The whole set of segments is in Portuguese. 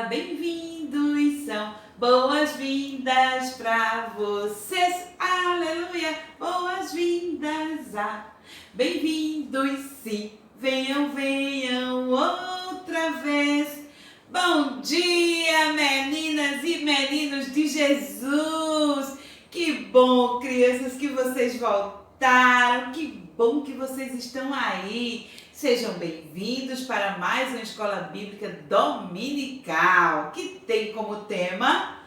Bem-vindos, são boas-vindas para vocês, aleluia, boas-vindas, bem-vindos, sim, venham, venham outra vez. Bom dia, meninas e meninos de Jesus, que bom, crianças, que vocês voltaram, que bom que vocês estão aí. Sejam bem-vindos para mais uma Escola Bíblica Dominical, que tem como tema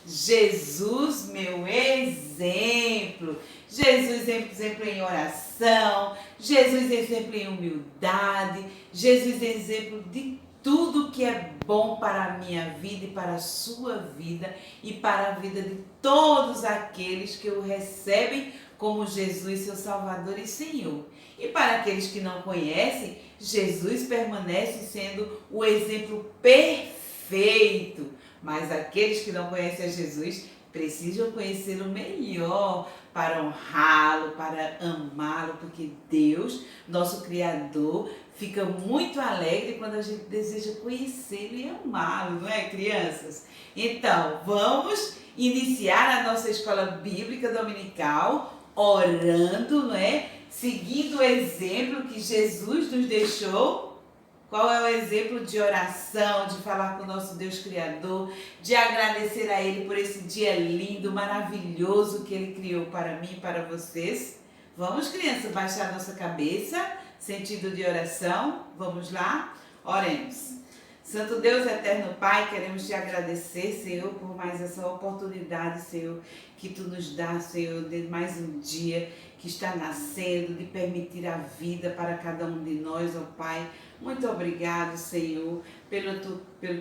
Jesus, meu exemplo. Jesus, exemplo em oração, Jesus, exemplo em humildade, Jesus, exemplo de tudo que é bom para a minha vida e para a sua vida e para a vida de todos aqueles que o recebem como Jesus, seu Salvador e Senhor. E para aqueles que não conhecem, Jesus permanece sendo o exemplo perfeito. Mas aqueles que não conhecem a Jesus precisam conhecê-lo melhor para honrá-lo, para amá-lo, porque Deus, nosso Criador, fica muito alegre quando a gente deseja conhecê-lo e amá-lo, não é, crianças? Então, vamos iniciar a nossa Escola Bíblica Dominical orando, não é? Seguindo o exemplo que Jesus nos deixou. Qual é o exemplo de oração, de falar com o nosso Deus Criador, de agradecer a Ele por esse dia lindo, maravilhoso que Ele criou para mim e para vocês? Vamos, crianças, baixar a nossa cabeça, sentido de oração. Vamos lá? Oremos. Santo Deus, eterno Pai, queremos te agradecer, Senhor, por mais essa oportunidade, Senhor, que Tu nos dá, Senhor, de mais um dia que está nascendo, de permitir a vida para cada um de nós, ó Pai. Muito obrigado, Senhor, pelos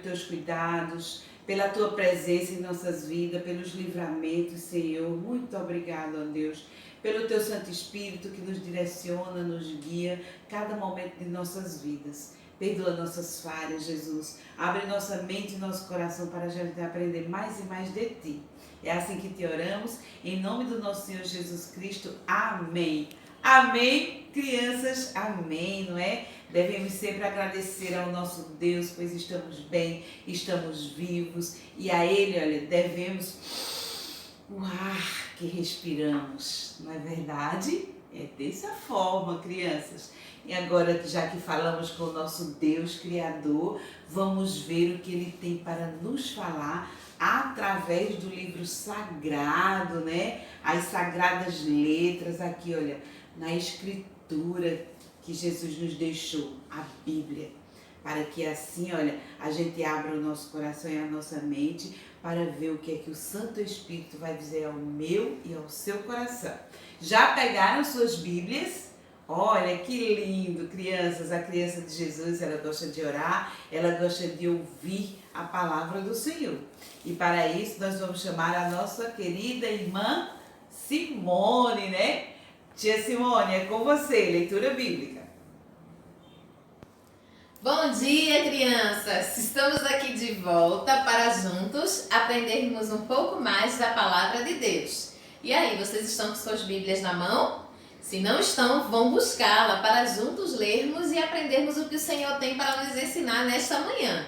Teus cuidados, pela Tua presença em nossas vidas, pelos livramentos, Senhor. Muito obrigado, ó Deus, pelo Teu Santo Espírito que nos direciona, nos guia, cada momento de nossas vidas. Perdoa nossas falhas, Jesus. Abre nossa mente e nosso coração para a gente aprender mais e mais de Ti. É assim que te oramos, em nome do nosso Senhor Jesus Cristo. Amém. Amém, crianças, amém, não é? Devemos sempre agradecer ao nosso Deus, pois estamos bem, estamos vivos e a Ele, olha, devemos o ar que respiramos, não é verdade? É dessa forma, crianças. E agora, já que falamos com o nosso Deus Criador, vamos ver o que Ele tem para nos falar através do livro sagrado, né? As sagradas letras aqui, olha, na Escritura que Jesus nos deixou, a Bíblia, para que assim, olha, a gente abra o nosso coração e a nossa mente para ver o que é que o Santo Espírito vai dizer ao meu e ao seu coração. Já pegaram suas Bíblias? Olha que lindo, crianças. A criança de Jesus, ela gosta de orar, ela gosta de ouvir a palavra do Senhor. E para isso nós vamos chamar a nossa querida irmã Simone, né? Tia Simone, é com você, leitura bíblica. Bom dia, crianças! Estamos aqui de volta para juntos aprendermos um pouco mais da palavra de Deus. E aí, vocês estão com suas Bíblias na mão? Se não estão, vão buscá-la para juntos lermos e aprendermos o que o Senhor tem para nos ensinar nesta manhã.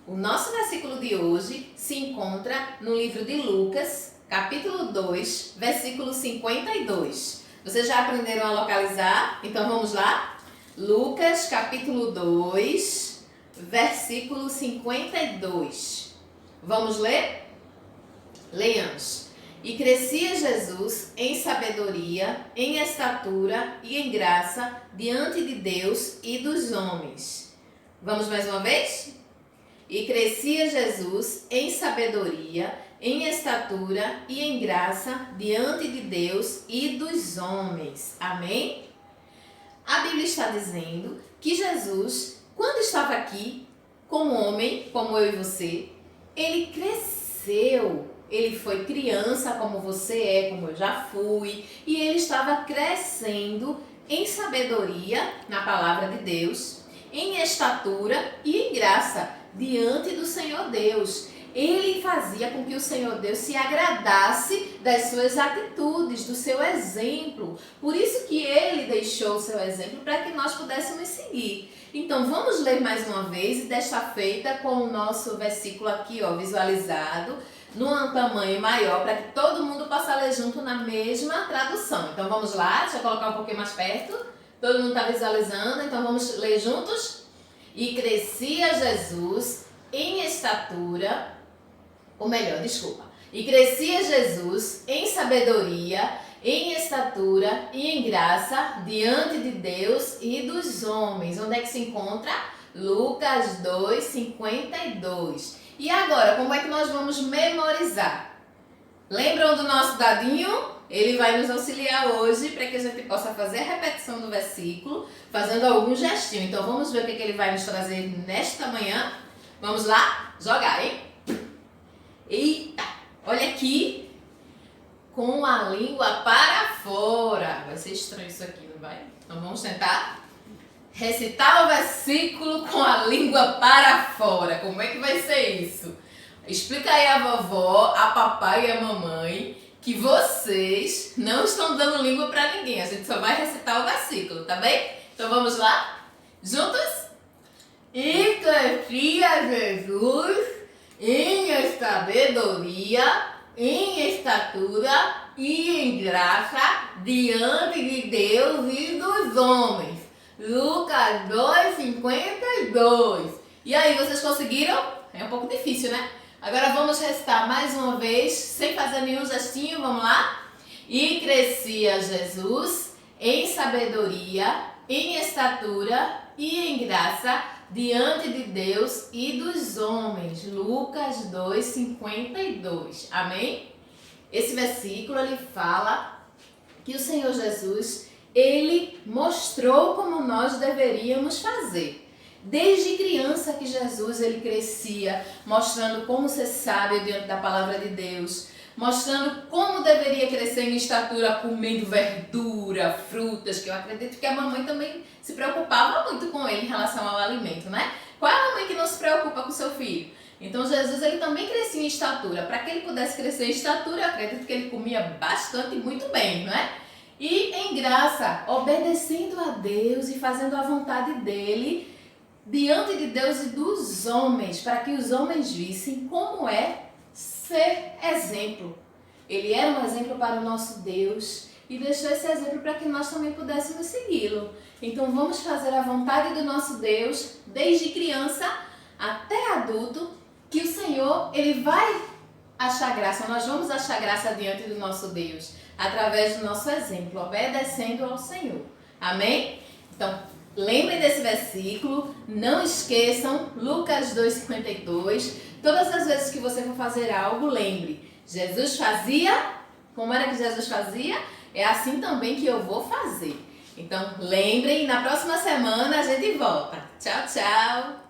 O nosso versículo de hoje se encontra no livro de Lucas, capítulo 2, versículo 52. Vocês já aprenderam a localizar? Então vamos lá? Lucas, capítulo 2, versículo 52. Vamos ler? Leiamos. E crescia Jesus em sabedoria, em estatura e em graça diante de Deus e dos homens. Vamos mais uma vez? E crescia Jesus em sabedoria, em estatura e em graça diante de Deus e dos homens. Amém? A Bíblia está dizendo que Jesus, quando estava aqui, como homem, como eu e você, ele cresceu. Ele foi criança, como você é, como eu já fui, e ele estava crescendo em sabedoria, na palavra de Deus, em estatura e em graça, diante do Senhor Deus. ele fazia com que o Senhor Deus se agradasse das suas atitudes, do seu exemplo. Por isso que ele deixou o seu exemplo para que nós pudéssemos seguir. Então vamos ler mais uma vez, e desta feita com o nosso versículo aqui, ó, visualizado, num tamanho maior, para que todo mundo possa ler junto na mesma tradução. Então vamos lá, deixa eu colocar um pouquinho mais perto. Todo mundo está visualizando, então vamos ler juntos? E crescia Jesus em estatura, ou melhor, desculpa. E crescia Jesus em sabedoria, em estatura e em graça diante de Deus e dos homens. Onde é que se encontra? Lucas 2, 52. E agora, como é que nós vamos memorizar? Lembram do nosso dadinho? Ele vai nos auxiliar hoje para que a gente possa fazer a repetição do versículo, fazendo algum gestinho. Então vamos ver o que ele vai nos trazer nesta manhã. Vamos lá? Jogar, hein? Eita! Olha aqui. Com a língua para fora. Vai ser estranho isso aqui, não vai? Então vamos tentar recitar o versículo com a língua para fora. Como é que vai ser isso? Explica aí a vovó, a papai e a mamãe que vocês não estão dando língua para ninguém. A gente só vai recitar o versículo, tá bem? Então vamos lá? Juntos? E crescia Jesus em sabedoria, em estatura e em graça diante de Deus e dos homens. Lucas 2, 52. E aí, vocês conseguiram? É um pouco difícil, né? Agora vamos recitar mais uma vez, sem fazer nenhum gestinho, vamos lá? E crescia Jesus em sabedoria, em estatura e em graça diante de Deus e dos homens. Lucas 2, 52. Amém? Esse versículo, ele fala que o Senhor Jesus, ele mostrou como nós deveríamos fazer. Desde criança que Jesus, ele crescia, mostrando como ser sábio diante da palavra de Deus, mostrando como deveria crescer em estatura, comendo verdura, frutas, que eu acredito que a mamãe também se preocupava muito com ele em relação ao alimento, né? Qual é a mamãe que não se preocupa com seu filho? Então Jesus, ele também crescia em estatura. Para que ele pudesse crescer em estatura, eu acredito que ele comia bastante e muito bem, não é? E em graça, obedecendo a Deus e fazendo a vontade dele diante de Deus e dos homens, para que os homens vissem como é ser exemplo. Ele era um exemplo para o nosso Deus e deixou esse exemplo para que nós também pudéssemos segui-lo. Então vamos fazer a vontade do nosso Deus desde criança até adulto, que o Senhor, ele vai achar graça, nós vamos achar graça diante do nosso Deus, através do nosso exemplo, obedecendo ao Senhor. Amém? Então, lembrem desse versículo, não esqueçam, Lucas 2,52. Todas as vezes que você for fazer algo, lembre, Jesus fazia, como era que Jesus fazia? É assim também que eu vou fazer. Então, lembrem, na próxima semana a gente volta. Tchau, tchau!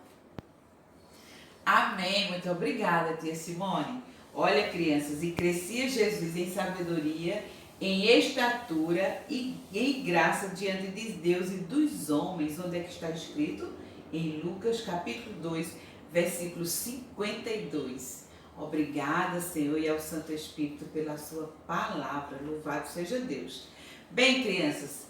Amém, muito obrigada, tia Simone. Olha, crianças, e crescia Jesus em sabedoria, em estatura e em graça diante de Deus e dos homens. Onde é que está escrito? Em Lucas capítulo 2, versículo 52. Obrigada, Senhor, e ao Santo Espírito pela sua palavra. Louvado seja Deus. Bem, crianças,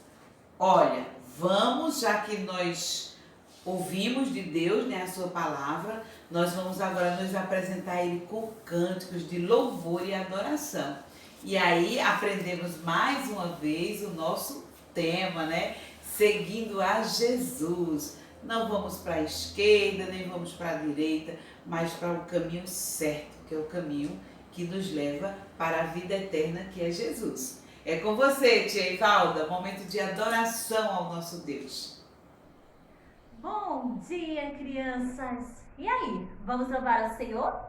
olha, vamos, já que nós ouvimos de Deus, né, a sua palavra, nós vamos agora nos apresentar Ele com cânticos de louvor e adoração. E aí aprendemos mais uma vez o nosso tema, né? Seguindo a Jesus. Não vamos para a esquerda, nem vamos para a direita, mas para o caminho certo, que é o caminho que nos leva para a vida eterna, que é Jesus. É com você, tia Ivalda, momento de adoração ao nosso Deus. Bom dia, crianças! E aí, vamos louvar ao Senhor?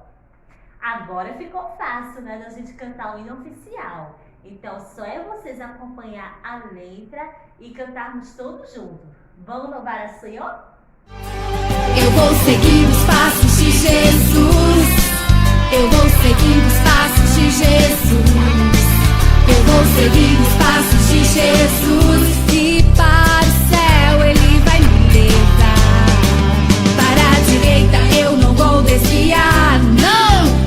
Agora ficou fácil, né, da gente cantar o hino oficial. Então, só é vocês acompanhar a letra e cantarmos todos juntos. Vamos louvar ao Senhor? Eu vou seguir os passos de Jesus. Eu vou seguir os passos de Jesus. Eu vou seguir os passos de Jesus. E para o céu Ele vai me levar. Para a direita eu não vou desviar, não!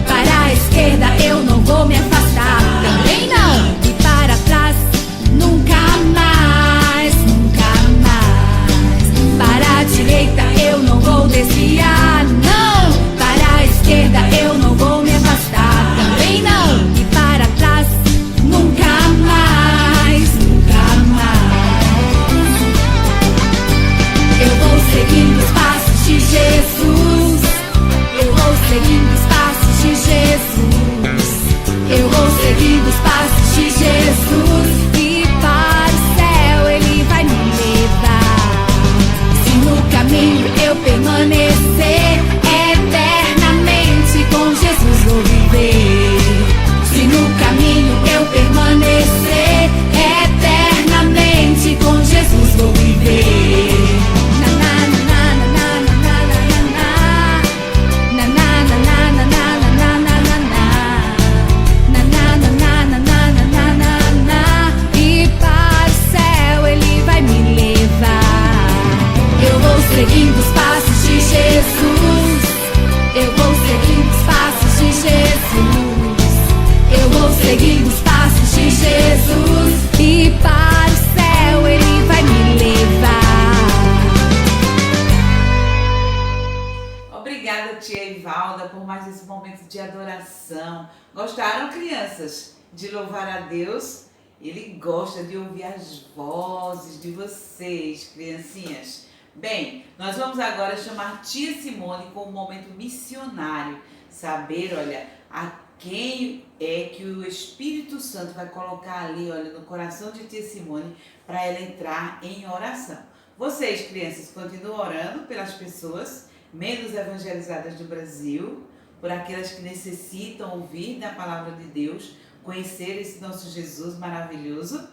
Obrigada, tia Ivalda, por mais esse momento de adoração. Gostaram, crianças, de louvar a Deus? Ele gosta de ouvir as vozes de vocês, criancinhas. Bem, nós vamos agora chamar tia Simone com o momento missionário. Saber, olha, a quem é que o Espírito Santo vai colocar ali, olha, no coração de tia Simone para ela entrar em oração. Vocês, crianças, continuam orando pelas pessoas menos evangelizadas do Brasil, por aquelas que necessitam ouvir da palavra de Deus, conhecer esse nosso Jesus maravilhoso.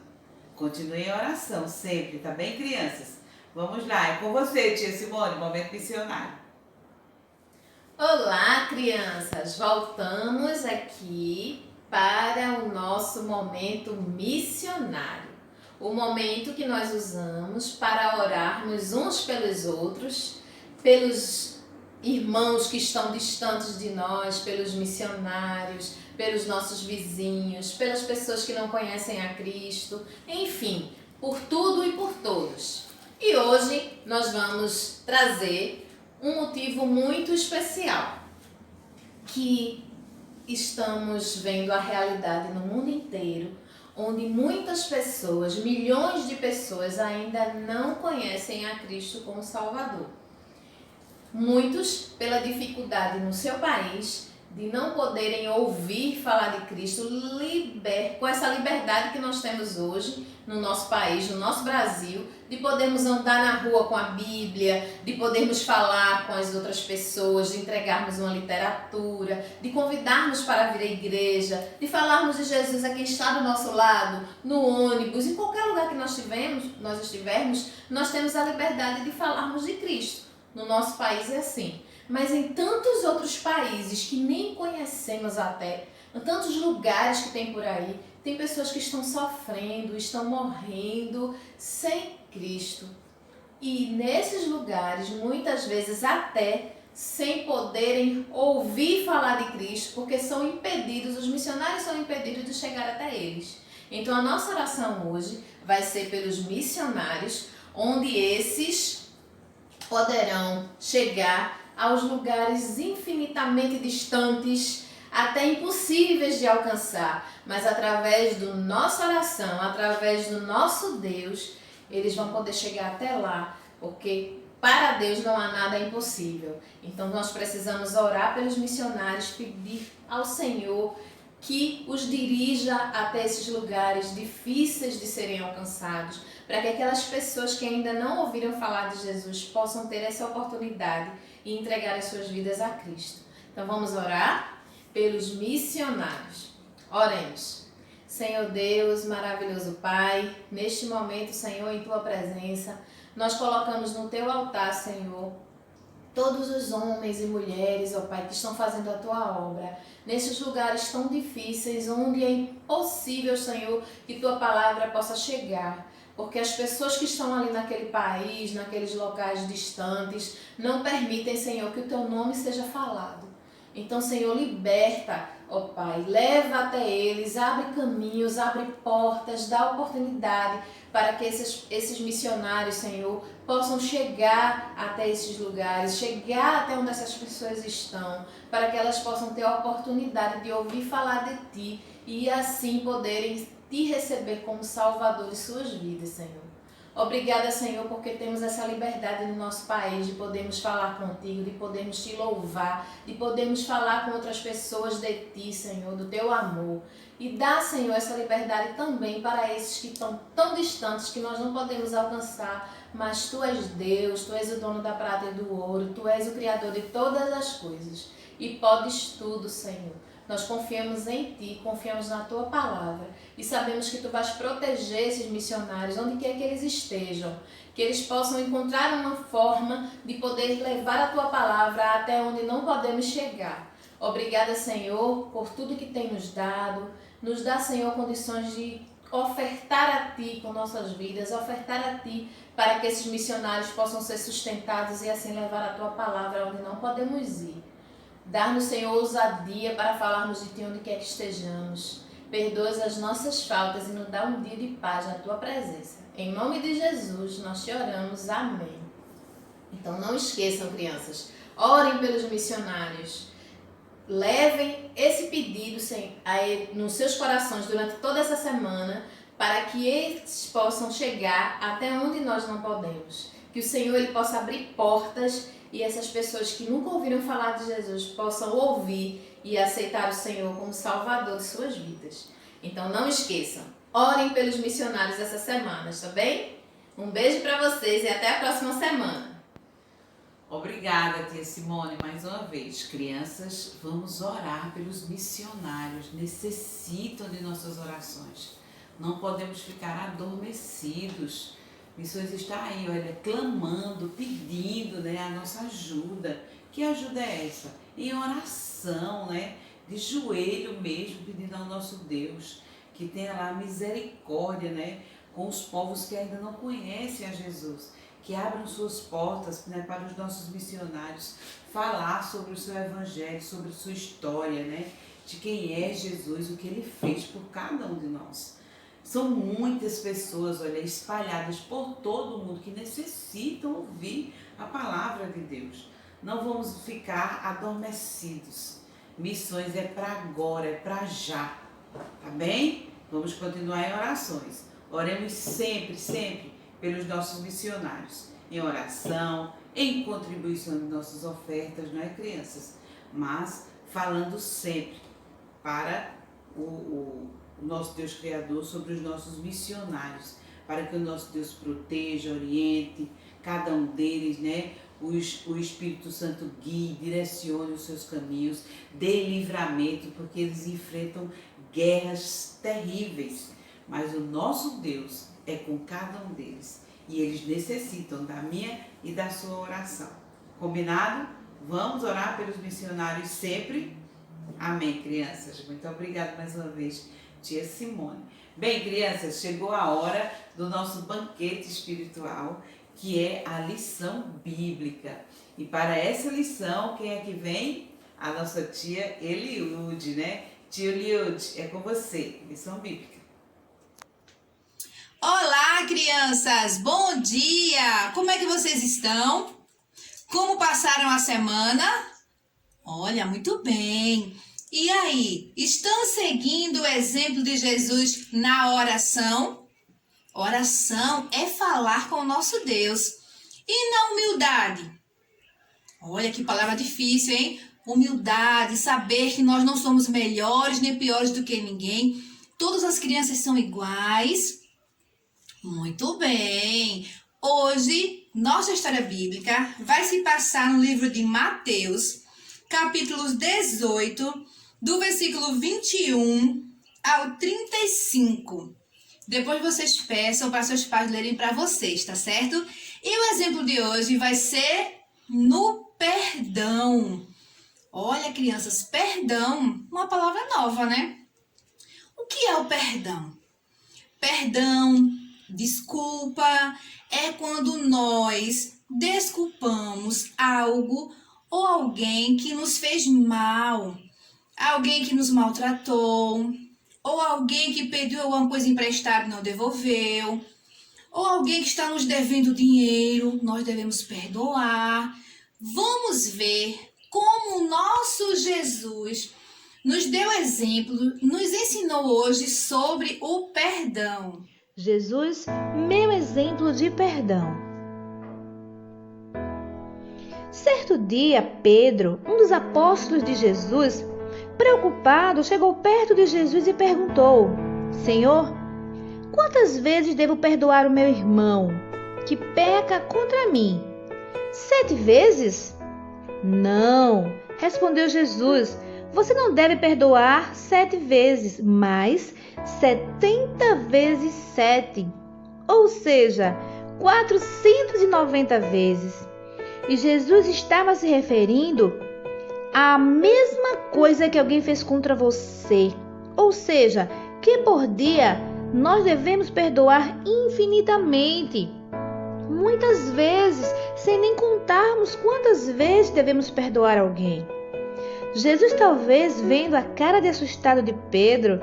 Continue em oração sempre, tá bem, crianças? Vamos lá, é com você, tia Simone, momento missionário. Olá, crianças! Voltamos aqui para o nosso momento missionário. O momento que nós usamos para orarmos uns pelos outros, pelos irmãos que estão distantes de nós, pelos missionários, pelos nossos vizinhos, pelas pessoas que não conhecem a Cristo, enfim, por tudo e por todos. E hoje nós vamos trazer um motivo muito especial, que estamos vendo a realidade no mundo inteiro, onde muitas pessoas, milhões de pessoas ainda não conhecem a Cristo como Salvador. Muitos, pela dificuldade no seu país, de não poderem ouvir falar de Cristo, com essa liberdade que nós temos hoje no nosso país, no nosso Brasil, de podermos andar na rua com a Bíblia, de podermos falar com as outras pessoas, de entregarmos uma literatura, de convidarmos para vir à igreja, de falarmos de Jesus a quem está do nosso lado, no ônibus, em qualquer lugar que nós estivermos, nós temos a liberdade de falarmos de Cristo. No nosso país é assim. Mas em tantos outros países que nem conhecemos até, em tantos lugares que tem por aí, tem pessoas que estão sofrendo, estão morrendo sem Cristo. E nesses lugares, muitas vezes até sem poderem ouvir falar de Cristo, porque são impedidos, os missionários são impedidos de chegar até eles. Então a nossa oração hoje vai ser pelos missionários, onde esses poderão chegar aos lugares infinitamente distantes, até impossíveis de alcançar, mas através da nossa oração, através do nosso Deus, eles vão poder chegar até lá, porque para Deus não há nada impossível. Então nós precisamos orar pelos missionários, pedir ao Senhor que os dirija até esses lugares difíceis de serem alcançados, para que aquelas pessoas que ainda não ouviram falar de Jesus possam ter essa oportunidade e entregar as suas vidas a Cristo. Então vamos orar pelos missionários. Oremos. Senhor Deus, maravilhoso Pai, neste momento, Senhor, em Tua presença, nós colocamos no Teu altar, Senhor, todos os homens e mulheres, ó Pai, que estão fazendo a Tua obra, nesses lugares tão difíceis, onde é impossível, Senhor, que Tua palavra possa chegar. Porque as pessoas que estão ali naquele país, naqueles locais distantes, não permitem, Senhor, que o Teu nome seja falado. Então, Senhor, liberta, ó Pai, leva até eles, abre caminhos, abre portas, dá oportunidade para que esses missionários, Senhor, possam chegar até esses lugares, chegar até onde essas pessoas estão, para que elas possam ter a oportunidade de ouvir falar de Ti e assim poderem Te receber como Salvador de suas vidas, Senhor. Obrigada, Senhor, porque temos essa liberdade no nosso país de podermos falar contigo, de podermos Te louvar, de podermos falar com outras pessoas de Ti, Senhor, do Teu amor. E dá, Senhor, essa liberdade também para esses que estão tão distantes que nós não podemos alcançar, mas Tu és Deus, Tu és o dono da prata e do ouro, Tu és o Criador de todas as coisas e podes tudo, Senhor. Nós confiamos em Ti, confiamos na Tua palavra e sabemos que Tu vais proteger esses missionários onde quer que eles estejam, que eles possam encontrar uma forma de poder levar a Tua palavra até onde não podemos chegar. Obrigada, Senhor, por tudo que tem nos dado. Nos dá, Senhor, condições de ofertar a Ti com nossas vidas, ofertar a Ti para que esses missionários possam ser sustentados e assim levar a Tua palavra onde não podemos ir. Dar-nos, Senhor, ousadia para falarmos de Ti onde quer que estejamos. Perdoa as nossas faltas e nos dá um dia de paz na Tua presença. Em nome de Jesus, nós te oramos. Amém. Então não esqueçam, crianças, Orem pelos missionários. Levem esse pedido nos seus corações durante toda essa semana, para que eles possam chegar até onde nós não podemos. Que o Senhor ele possa abrir portas e essas pessoas que nunca ouviram falar de Jesus possam ouvir e aceitar o Senhor como Salvador de suas vidas. Então não esqueçam, orem pelos missionários essa semana, tá bem? Um beijo para vocês e até a próxima semana. Obrigada, tia Simone, mais uma vez. Crianças, vamos orar pelos missionários, necessitam de nossas orações. Não podemos ficar adormecidos. Missões está aí, olha, clamando, pedindo, né, a nossa ajuda. Que ajuda é essa? Em oração, né, de joelho mesmo, pedindo ao nosso Deus que tenha lá misericórdia, né, com os povos que ainda não conhecem a Jesus. Que abram suas portas, né, para os nossos missionários falar sobre o seu evangelho, sobre a sua história, né, de quem é Jesus, o que ele fez por cada um de nós. São muitas pessoas, olha, espalhadas por todo o mundo que necessitam ouvir a palavra de Deus. Não vamos ficar adormecidos. Missões é para agora, é para já, tá bem? Vamos continuar em orações. Oremos sempre, sempre pelos nossos missionários, em oração, em contribuição de nossas ofertas, não é, crianças? Mas falando sempre para o nosso Deus Criador sobre os nossos missionários, para que o nosso Deus proteja, oriente cada um deles, né? O Espírito Santo guie, direcione os seus caminhos, dê livramento, porque eles enfrentam guerras terríveis, mas o nosso Deus é com cada um deles e eles necessitam da minha e da sua oração. Combinado? Vamos orar pelos missionários sempre? Amém, crianças. Muito obrigada mais uma vez, tia Simone. Bem, crianças, chegou a hora do nosso banquete espiritual, que é a lição bíblica. E para essa lição, quem é que vem? A nossa tia Eliude, né? Tia Eliude, é com você, lição bíblica. Olá, crianças! Bom dia! Como é que vocês estão? Como passaram a semana? Olha, muito bem! E aí, estão seguindo o exemplo de Jesus na oração? Oração é falar com o nosso Deus. E na humildade? Olha que palavra difícil, hein? Humildade, saber que nós não somos melhores nem piores do que ninguém. Todas as crianças são iguais. Muito bem! Hoje, nossa história bíblica vai se passar no livro de Mateus, capítulos 18, do versículo 21 ao 35. Depois vocês peçam para seus pais lerem para vocês, tá certo? E o exemplo de hoje vai ser no perdão. Olha, crianças, perdão, uma palavra nova, né? O que é o perdão? Perdão, desculpa, é quando nós desculpamos algo ou alguém que nos fez mal, alguém que nos maltratou, ou alguém que pediu alguma coisa emprestada e não devolveu, ou alguém que está nos devendo dinheiro, nós devemos perdoar. Vamos ver como o nosso Jesus nos deu exemplo, nos ensinou hoje sobre o perdão. Jesus, meu exemplo de perdão. Certo dia, Pedro, um dos apóstolos de Jesus, preocupado, chegou perto de Jesus e perguntou: Senhor, quantas vezes devo perdoar o meu irmão que peca contra mim? 7 vezes? Não, respondeu Jesus, você não deve perdoar 7 vezes, mas 70 vezes 7, ou seja, 490 vezes. E Jesus estava se referindo à mesma coisa que alguém fez contra você, ou seja, que por dia nós devemos perdoar infinitamente, muitas vezes, sem nem contarmos quantas vezes devemos perdoar alguém. Jesus, talvez vendo a cara de assustado de Pedro,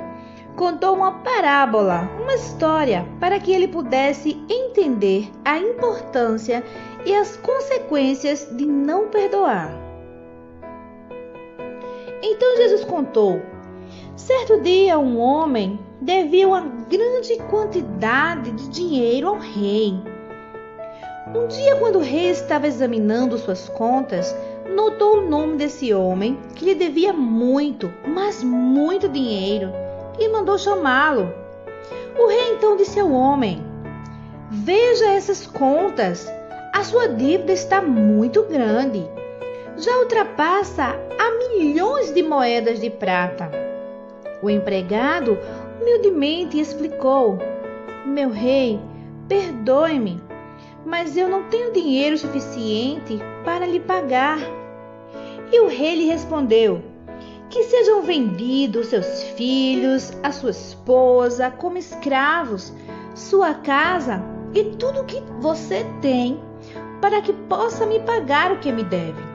contou uma parábola, uma história, para que ele pudesse entender a importância e as consequências de não perdoar. Então Jesus contou: certo dia um homem devia uma grande quantidade de dinheiro ao rei. Um dia, quando o rei estava examinando suas contas, notou o nome desse homem que lhe devia muito, mas muito dinheiro, e mandou chamá-lo. O rei então disse ao homem: veja essas contas, a sua dívida está muito grande. Já ultrapassa a milhões de moedas de prata. O empregado humildemente explicou: meu rei, perdoe-me, mas eu não tenho dinheiro suficiente para lhe pagar. E o rei lhe respondeu: que sejam vendidos seus filhos, a sua esposa, como escravos, sua casa e tudo o que você tem, para que possa me pagar o que me deve.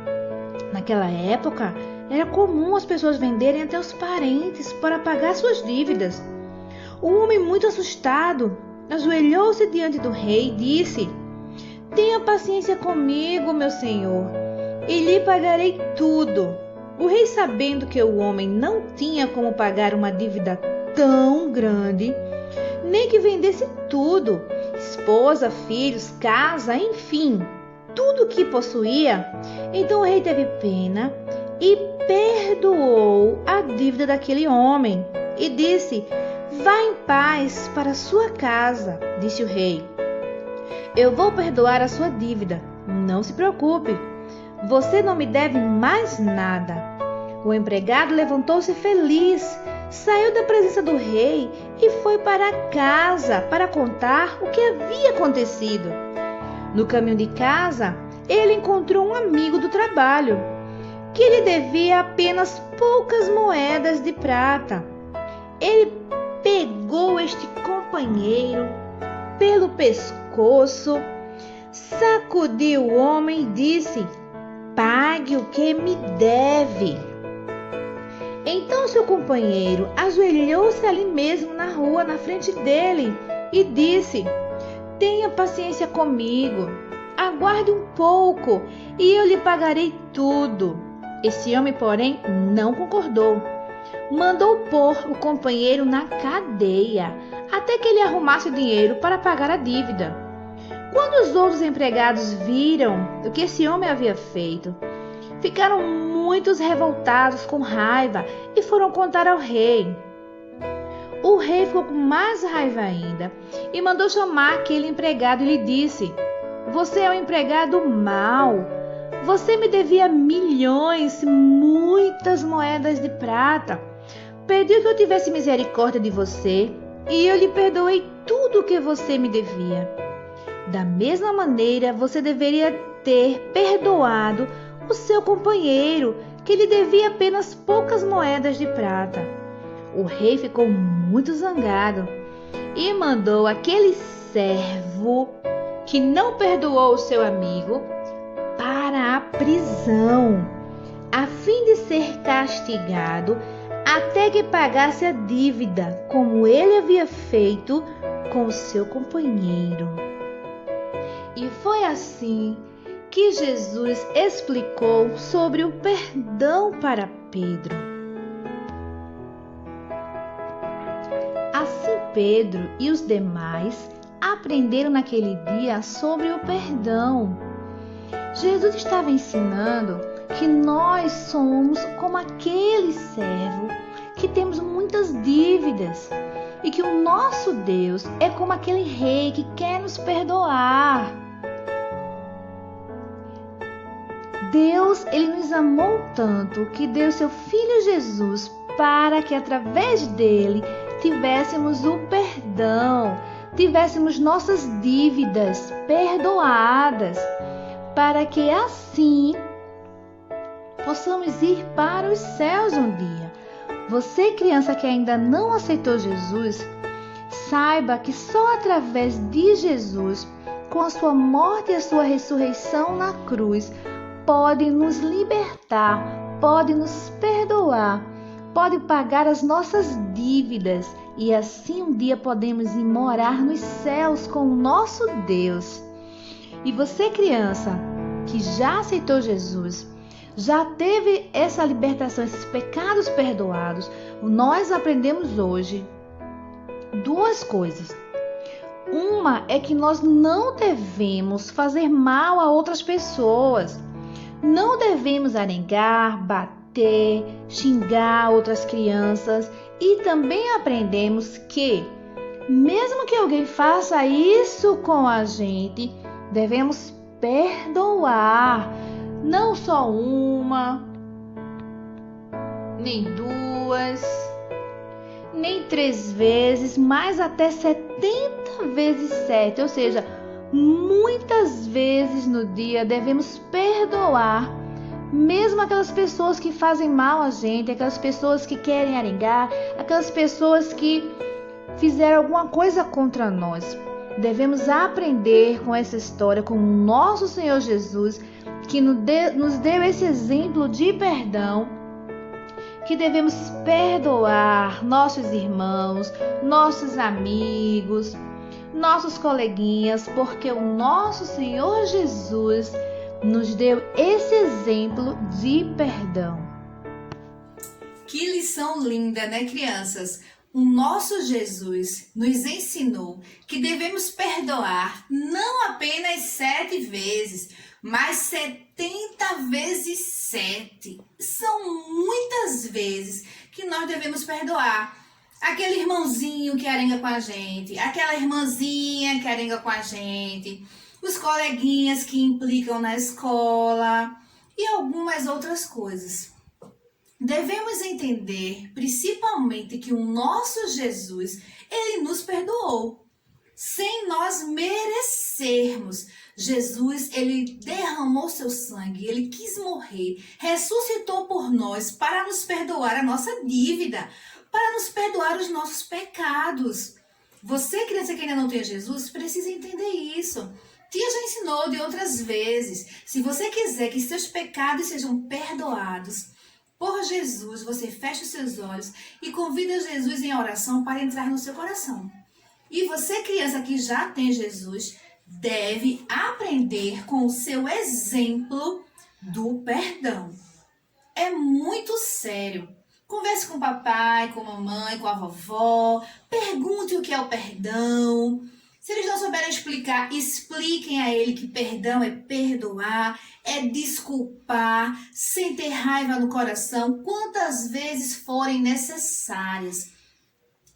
Naquela época, era comum as pessoas venderem até os parentes para pagar suas dívidas. O homem, muito assustado, ajoelhou-se diante do rei e disse: tenha paciência comigo, meu senhor, e lhe pagarei tudo. O rei, sabendo que o homem não tinha como pagar uma dívida tão grande, nem que vendesse tudo, esposa, filhos, casa, enfim, tudo o que possuía, então o rei teve pena e perdoou a dívida daquele homem e disse: vá em paz para sua casa. Disse o rei: eu vou perdoar a sua dívida, não se preocupe, você não me deve mais nada. O empregado levantou-se feliz, saiu da presença do rei e foi para casa para contar o que havia acontecido. No caminho de casa, ele encontrou um amigo do trabalho que lhe devia apenas poucas moedas de prata. Ele pegou este companheiro pelo pescoço, sacudiu o homem e disse: pague o que me deve. Então seu companheiro ajoelhou-se ali mesmo na rua, na frente dele, e disse: tenha paciência comigo, aguarde um pouco e eu lhe pagarei tudo. Esse homem, porém, não concordou. Mandou pôr o companheiro na cadeia até que ele arrumasse o dinheiro para pagar a dívida. Quando os outros empregados viram o que esse homem havia feito, ficaram muitos revoltados com raiva e foram contar ao rei. O rei ficou com mais raiva ainda e mandou chamar aquele empregado e lhe disse: você é um empregado mau. Você me devia milhões, muitas moedas de prata. Pediu que eu tivesse misericórdia de você e eu lhe perdoei tudo o que você me devia. Da mesma maneira, você deveria ter perdoado o seu companheiro, que lhe devia apenas poucas moedas de prata. O rei ficou muito zangado e mandou aquele servo que não perdoou o seu amigo para a prisão, a fim de ser castigado até que pagasse a dívida, como ele havia feito com o seu companheiro. E foi assim que Jesus explicou sobre o perdão para Pedro. Assim Pedro e os demais aprenderam naquele dia sobre o perdão. Jesus estava ensinando que nós somos como aquele servo que temos muitas dívidas e que o nosso Deus é como aquele rei que quer nos perdoar. Deus, ele nos amou tanto que deu seu Filho Jesus para que através dele tivéssemos o perdão, tivéssemos nossas dívidas perdoadas, para que assim possamos ir para os céus um dia. Você, criança que ainda não aceitou Jesus, saiba que só através de Jesus, com a sua morte e a sua ressurreição na cruz, pode nos libertar, pode nos perdoar, pode pagar as nossas dívidas e assim um dia podemos ir morar nos céus com o nosso Deus. E você, criança que já aceitou Jesus, já teve essa libertação, esses pecados perdoados, nós aprendemos hoje duas coisas. Uma é que nós não devemos fazer mal a outras pessoas. Não devemos arengar, bater, xingar outras crianças. E também aprendemos que, mesmo que alguém faça isso com a gente, devemos perdoar. Não só uma, nem duas, nem 3 vezes, mas até 70 vezes 7. Ou seja, muitas vezes no dia devemos perdoar, mesmo aquelas pessoas que fazem mal a gente, aquelas pessoas que querem arengar, aquelas pessoas que fizeram alguma coisa contra nós. Devemos aprender com essa história, com o nosso Senhor Jesus, que nos deu esse exemplo de perdão, que devemos perdoar nossos irmãos, nossos amigos, nossos coleguinhas, porque o nosso Senhor Jesus nos deu esse exemplo de perdão. Que lição linda, né, crianças? O nosso Jesus nos ensinou que devemos perdoar não apenas 7 vezes, mas 70 vezes 7. São muitas vezes que nós devemos perdoar. Aquele irmãozinho que arenga com a gente, aquela irmãzinha que arenga com a gente, os coleguinhas que implicam na escola e algumas outras coisas. Devemos entender, principalmente, que o nosso Jesus, ele nos perdoou, sem nós merecermos. Jesus, ele derramou seu sangue, ele quis morrer, ressuscitou por nós para nos perdoar a nossa dívida, para nos perdoar os nossos pecados. Você, criança que ainda não tem Jesus, precisa entender isso. Tia já ensinou de outras vezes. Se você quiser que seus pecados sejam perdoados por Jesus, você fecha os seus olhos e convida Jesus em oração para entrar no seu coração. E você, criança que já tem Jesus, deve aprender com o seu exemplo do perdão. É muito sério. Converse com o papai, com a mamãe, com a vovó. Pergunte o que é o perdão. Se eles não souberem explicar, expliquem a ele que perdão é perdoar, é desculpar, sem ter raiva no coração, quantas vezes forem necessárias.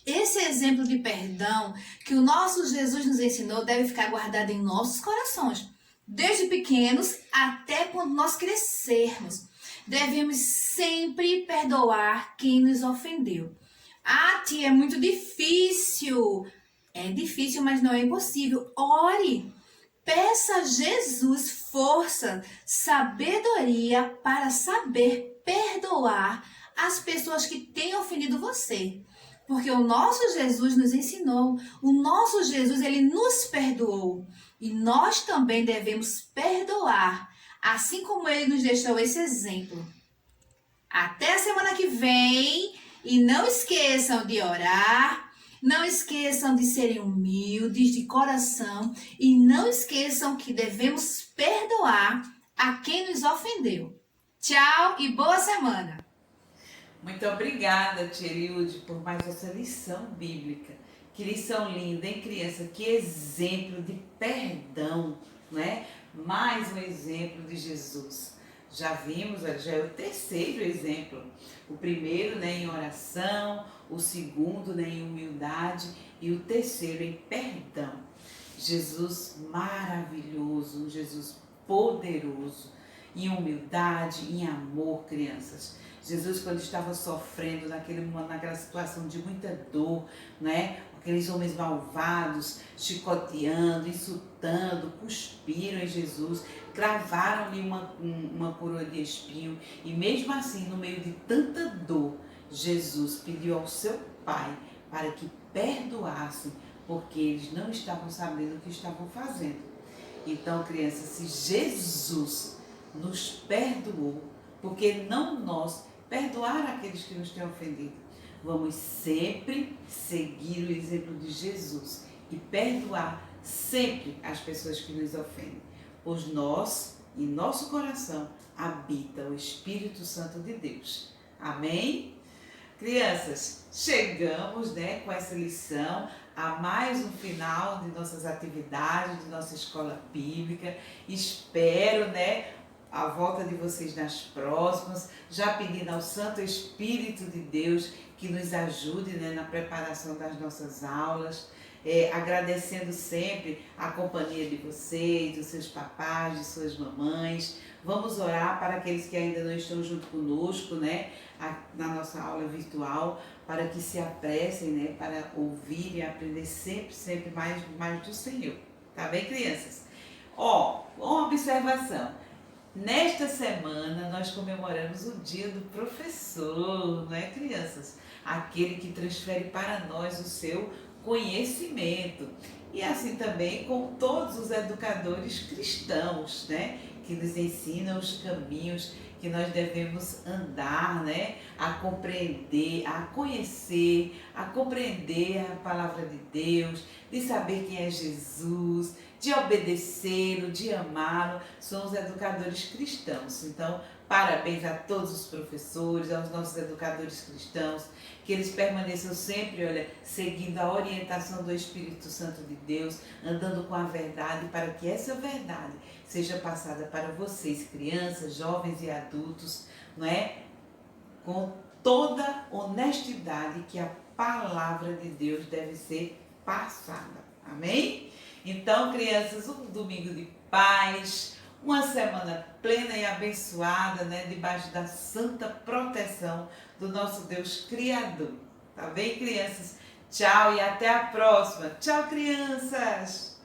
Esse exemplo de perdão que o nosso Jesus nos ensinou deve ficar guardado em nossos corações, desde pequenos até quando nós crescermos. Devemos sempre perdoar quem nos ofendeu. Ah, tia, é muito difícil. É difícil, mas não é impossível. Ore, peça a Jesus força, sabedoria para saber perdoar as pessoas que têm ofendido você. Porque o nosso Jesus nos ensinou, o nosso Jesus, ele nos perdoou. E nós também devemos perdoar, assim como ele nos deixou esse exemplo. Até a semana que vem, e não esqueçam de orar. Não esqueçam de serem humildes de coração e não esqueçam que devemos perdoar a quem nos ofendeu. Tchau e boa semana! Muito obrigada, tia Eliude, por mais essa lição bíblica. Que lição linda, hein, criança? Que exemplo de perdão, né? Mais um exemplo de Jesus. Já vimos, já é o 3º exemplo. O primeiro, né, em oração, o segundo, né, em humildade e o 3º em perdão. Jesus maravilhoso, um Jesus poderoso, em humildade, em amor, crianças. Jesus, quando estava sofrendo naquela situação de muita dor, né? Aqueles homens malvados, chicoteando, insultando, cuspiram em Jesus, cravaram-lhe uma coroa de espinho. E mesmo assim, no meio de tanta dor, Jesus pediu ao seu Pai para que perdoassem, porque eles não estavam sabendo o que estavam fazendo. Então, crianças, se Jesus nos perdoou, porque não nós perdoar aqueles que nos têm ofendido, vamos sempre seguir o exemplo de Jesus e perdoar sempre as pessoas que nos ofendem, pois nós, em nosso coração, habita o Espírito Santo de Deus. Amém? Crianças, chegamos, né, com essa lição a mais um final de nossas atividades, de nossa escola bíblica. Espero, né, a volta de vocês nas próximas, já pedindo ao Santo Espírito de Deus que nos ajude, né, na preparação das nossas aulas, agradecendo sempre a companhia de vocês, dos seus papais, de suas mamães. Vamos orar para aqueles que ainda não estão junto conosco, né, na nossa aula virtual, para que se apressem, né, para ouvir e aprender sempre mais do Senhor. Tá bem, crianças? Uma observação. Nesta semana nós comemoramos o Dia do Professor, não é, crianças? Aquele que transfere para nós o seu conhecimento. E assim também com todos os educadores cristãos, né? Que nos ensinam os caminhos que nós devemos andar, né? A compreender, a conhecer, a compreender a palavra de Deus, de saber quem é Jesus, de obedecê-lo, de amá-lo. São os educadores cristãos. Então, parabéns a todos os professores, aos nossos educadores cristãos, que eles permaneçam sempre, olha, seguindo a orientação do Espírito Santo de Deus, andando com a verdade, para que essa verdade seja passada para vocês, crianças, jovens e adultos, não é? Com toda honestidade que a palavra de Deus deve ser passada. Amém? Então, crianças, um domingo de paz, uma semana plena e abençoada, né? Debaixo da santa proteção do nosso Deus Criador. Tá bem, crianças? Tchau e até a próxima. Tchau, crianças!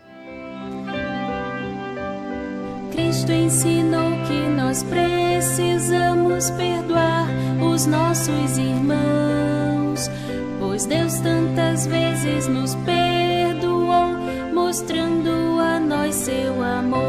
Cristo ensinou que nós precisamos perdoar os nossos irmãos, pois Deus tantas vezes nos perdoou, mostrando a nós seu amor.